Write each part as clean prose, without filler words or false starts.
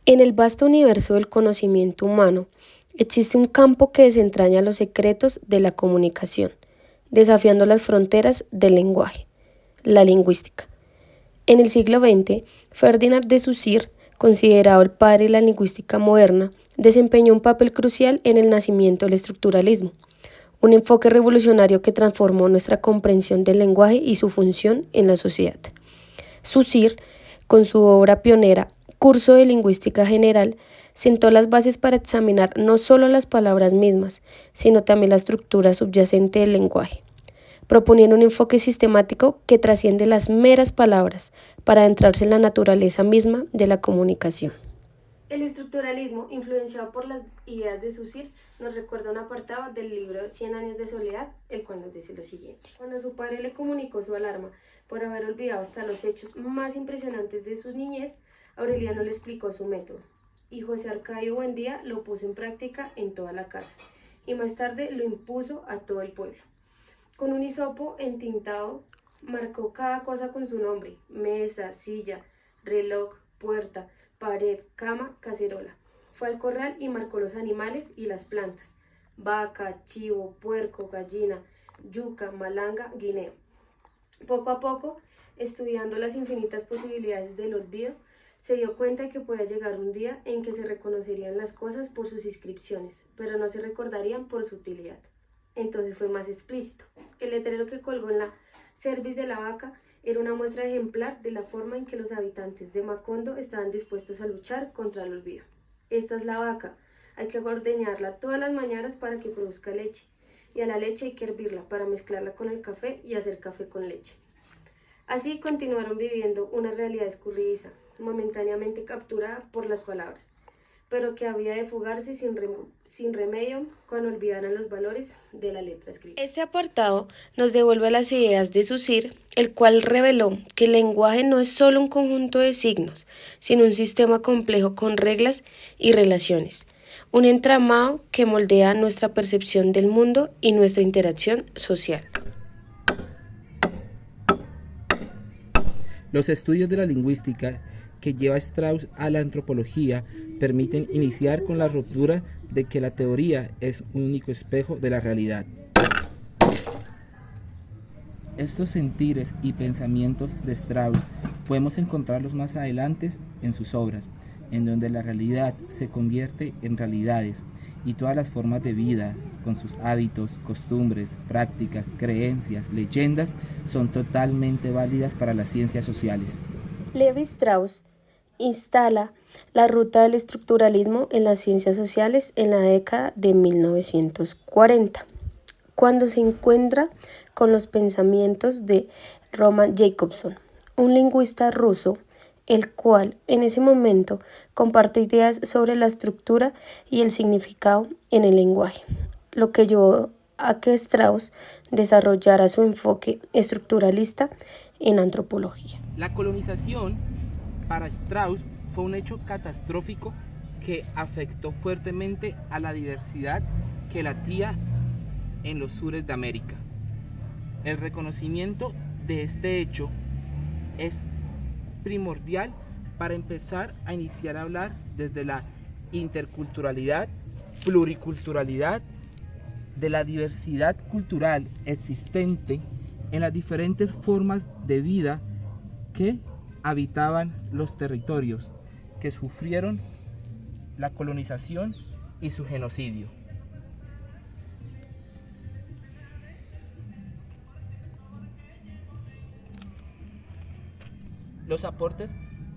En el vasto universo del conocimiento humano, existe un campo que desentraña los secretos de la comunicación, desafiando las fronteras del lenguaje, la lingüística. En el siglo XX, Ferdinand de Saussure, considerado el padre de la lingüística moderna, desempeñó un papel crucial en el nacimiento del estructuralismo, un enfoque revolucionario que transformó nuestra comprensión del lenguaje y su función en la sociedad. Saussure, con su obra pionera Curso de Lingüística General, sentó las bases para examinar no solo las palabras mismas, sino también la estructura subyacente del lenguaje, proponiendo un enfoque sistemático que trasciende las meras palabras para adentrarse en la naturaleza misma de la comunicación. El estructuralismo, influenciado por las ideas de Saussure, nos recuerda un apartado del libro Cien años de soledad, el cual nos dice lo siguiente. Cuando su padre le comunicó su alarma por haber olvidado hasta los hechos más impresionantes de su niñez, Aureliano le explicó su método, y José Arcadio Buendía lo puso en práctica en toda la casa, y más tarde lo impuso a todo el pueblo. Con un hisopo entintado, marcó cada cosa con su nombre: mesa, silla, reloj, puerta, pared, cama, cacerola. Fue al corral y marcó los animales y las plantas: vaca, chivo, puerco, gallina, yuca, malanga, guineo. Poco a poco, estudiando las infinitas posibilidades del olvido, se dio cuenta de que podía llegar un día en que se reconocerían las cosas por sus inscripciones, pero no se recordarían por su utilidad. Entonces fue más explícito. El letrero que colgó en la cerviz de la vaca era una muestra ejemplar de la forma en que los habitantes de Macondo estaban dispuestos a luchar contra el olvido. Esta es la vaca, hay que ordeñarla todas las mañanas para que produzca leche, y a la leche hay que hervirla para mezclarla con el café y hacer café con leche. Así continuaron viviendo una realidad escurridiza, momentáneamente capturada por las palabras, pero que había de fugarse sin remedio cuando olvidaran los valores de la letra escrita. Este apartado nos devuelve a las ideas de Saussure, el cual reveló que el lenguaje no es solo un conjunto de signos, sino un sistema complejo con reglas y relaciones, un entramado que moldea nuestra percepción del mundo y nuestra interacción social. Los estudios de la lingüística que lleva Strauss a la antropología permiten iniciar con la ruptura de que la teoría es un único espejo de la realidad. Estos sentires y pensamientos de Strauss podemos encontrarlos más adelante en sus obras, en donde la realidad se convierte en realidades y todas las formas de vida, con sus hábitos, costumbres, prácticas, creencias, leyendas, son totalmente válidas para las ciencias sociales. Levi Strauss instala la ruta del estructuralismo en las ciencias sociales en la década de 1940, cuando se encuentra con los pensamientos de Roman Jakobson, un lingüista ruso, el cual en ese momento comparte ideas sobre la estructura y el significado en el lenguaje, lo que llevó a que Strauss desarrollara su enfoque estructuralista en antropología. La colonización para Strauss fue un hecho catastrófico que afectó fuertemente a la diversidad que latía en los sures de América. El reconocimiento de este hecho es primordial para empezar a iniciar a hablar desde la interculturalidad, pluriculturalidad, de la diversidad cultural existente en las diferentes formas de vida que habitaban los territorios que sufrieron la colonización y su genocidio. Los aportes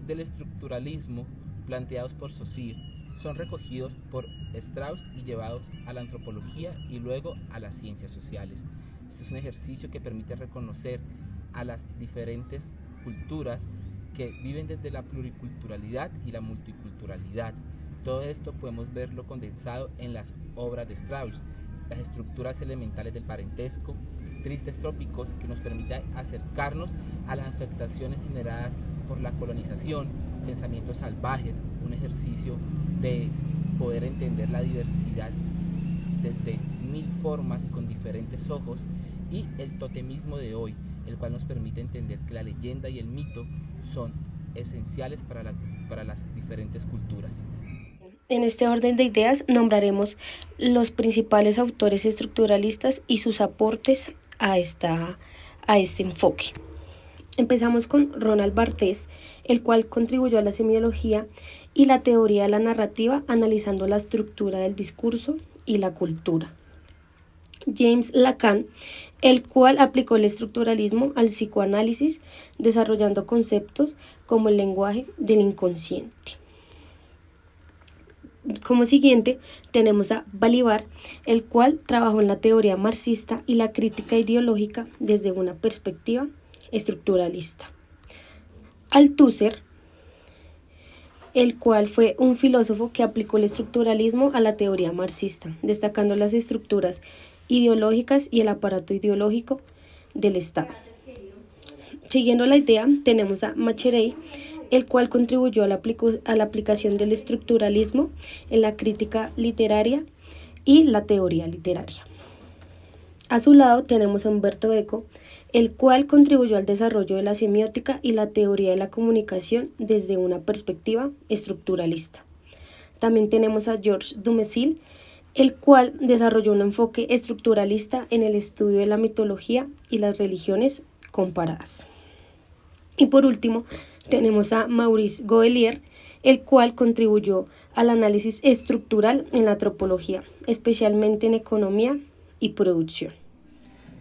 del estructuralismo planteados por Saussure son recogidos por Strauss y llevados a la antropología y luego a las ciencias sociales. Esto es un ejercicio que permite reconocer a las diferentes culturas que viven desde la pluriculturalidad y la multiculturalidad. Todo esto podemos verlo condensado en las obras de Strauss, las estructuras elementales del parentesco, tristes trópicos, que nos permiten acercarnos a las afectaciones generadas por la colonización, pensamientos salvajes, un ejercicio de poder entender la diversidad desde mil formas y con diferentes ojos, y el totemismo de hoy, el cual nos permite entender que la leyenda y el mito son esenciales para las diferentes culturas. En este orden de ideas nombraremos los principales autores estructuralistas y sus aportes a este enfoque. Empezamos con Ronald Barthes, el cual contribuyó a la semiología y la teoría de la narrativa, analizando la estructura del discurso y la cultura. James Lacan, el cual aplicó el estructuralismo al psicoanálisis, desarrollando conceptos como el lenguaje del inconsciente. Como siguiente tenemos a Balibar, el cual trabajó en la teoría marxista y la crítica ideológica desde una perspectiva estructuralista. Althusser, el cual fue un filósofo que aplicó el estructuralismo a la teoría marxista, destacando las estructuras ideológicas y el aparato ideológico del Estado. Siguiendo la idea, tenemos a Macherey, el cual contribuyó a la aplicación del estructuralismo en la crítica literaria y la teoría literaria. A su lado tenemos a Umberto Eco, el cual contribuyó al desarrollo de la semiótica y la teoría de la comunicación desde una perspectiva estructuralista. También tenemos a Georges Dumézil, el cual desarrolló un enfoque estructuralista en el estudio de la mitología y las religiones comparadas. Y por último, tenemos a Maurice Godelier, el cual contribuyó al análisis estructural en la antropología, especialmente en economía y producción.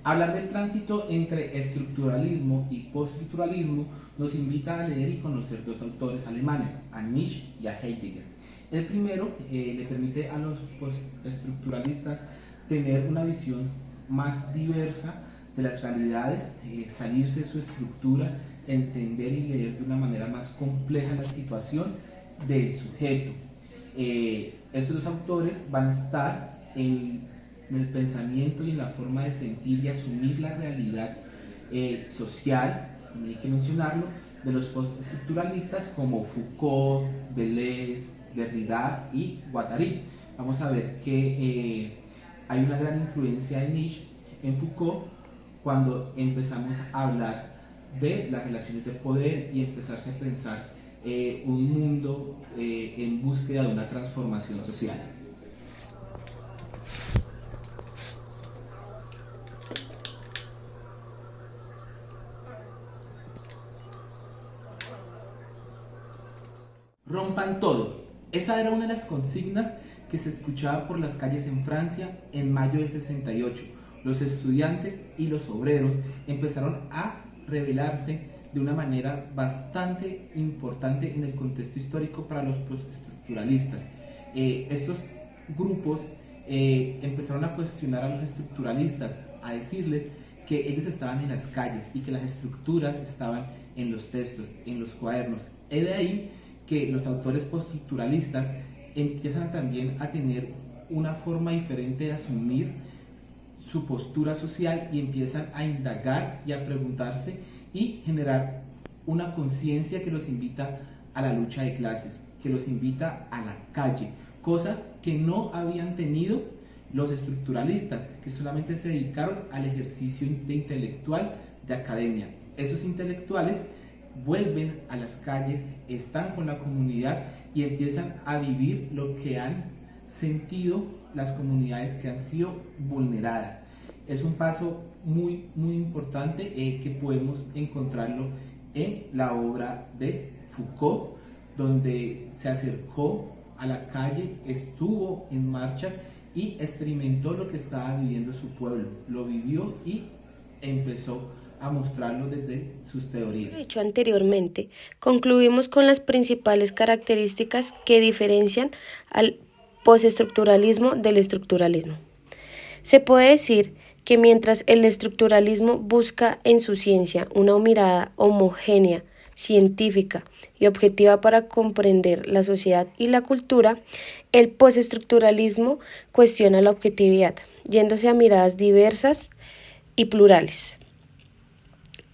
Hablar del tránsito entre estructuralismo y postestructuralismo nos invita a leer y conocer dos autores alemanes, a Nietzsche y a Heidegger. El primero le permite a los postestructuralistas tener una visión más diversa de las realidades, salirse de su estructura, entender y leer de una manera más compleja la situación del sujeto. Estos dos autores van a estar en el pensamiento y en la forma de sentir y asumir la realidad social, también hay que mencionarlo, de los postestructuralistas como Foucault, Deleuze, Derrida y Guattari. Vamos a ver que hay una gran influencia de Nietzsche en Foucault cuando empezamos a hablar de las relaciones de poder y empezarse a pensar un mundo en búsqueda de una transformación social. Rompan todo. Esa era una de las consignas que se escuchaba por las calles en Francia en mayo del 68. Los estudiantes y los obreros empezaron a rebelarse de una manera bastante importante en el contexto histórico para los postestructuralistas. Estos grupos empezaron a cuestionar a los estructuralistas, a decirles que ellos estaban en las calles y que las estructuras estaban en los textos, en los cuadernos. Es de ahí que los autores postestructuralistas empiezan también a tener una forma diferente de asumir su postura social y empiezan a indagar y a preguntarse y generar una conciencia que los invita a la lucha de clases, que los invita a la calle, cosa que no habían tenido los estructuralistas, que solamente se dedicaron al ejercicio de intelectual de academia. Esos intelectuales vuelven a las calles, están con la comunidad y empiezan a vivir lo que han sentido las comunidades que han sido vulneradas. Es un paso muy importante que podemos encontrarlo en la obra de Foucault, donde se acercó a la calle, estuvo en marchas y experimentó lo que estaba viviendo su pueblo, lo vivió y empezó a mostrarlo desde sus teorías. Dicho anteriormente, concluimos con las principales características que diferencian al postestructuralismo del estructuralismo. Se puede decir que mientras el estructuralismo busca en su ciencia una mirada homogénea, científica y objetiva para comprender la sociedad y la cultura, el postestructuralismo cuestiona la objetividad, yéndose a miradas diversas y plurales.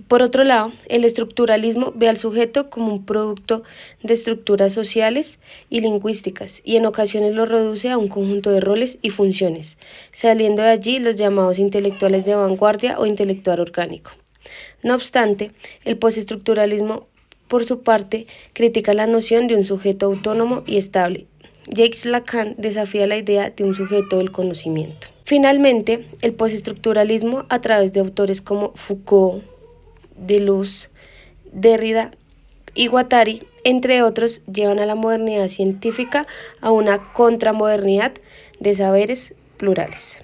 Por otro lado, el estructuralismo ve al sujeto como un producto de estructuras sociales y lingüísticas y en ocasiones lo reduce a un conjunto de roles y funciones, saliendo de allí los llamados intelectuales de vanguardia o intelectual orgánico. No obstante, el postestructuralismo por su parte, critica la noción de un sujeto autónomo y estable. Jacques Lacan desafía la idea de un sujeto del conocimiento. Finalmente, el postestructuralismo, a través de autores como Foucault, Deleuze, Derrida y Guattari, entre otros, llevan a la modernidad científica a una contramodernidad de saberes plurales.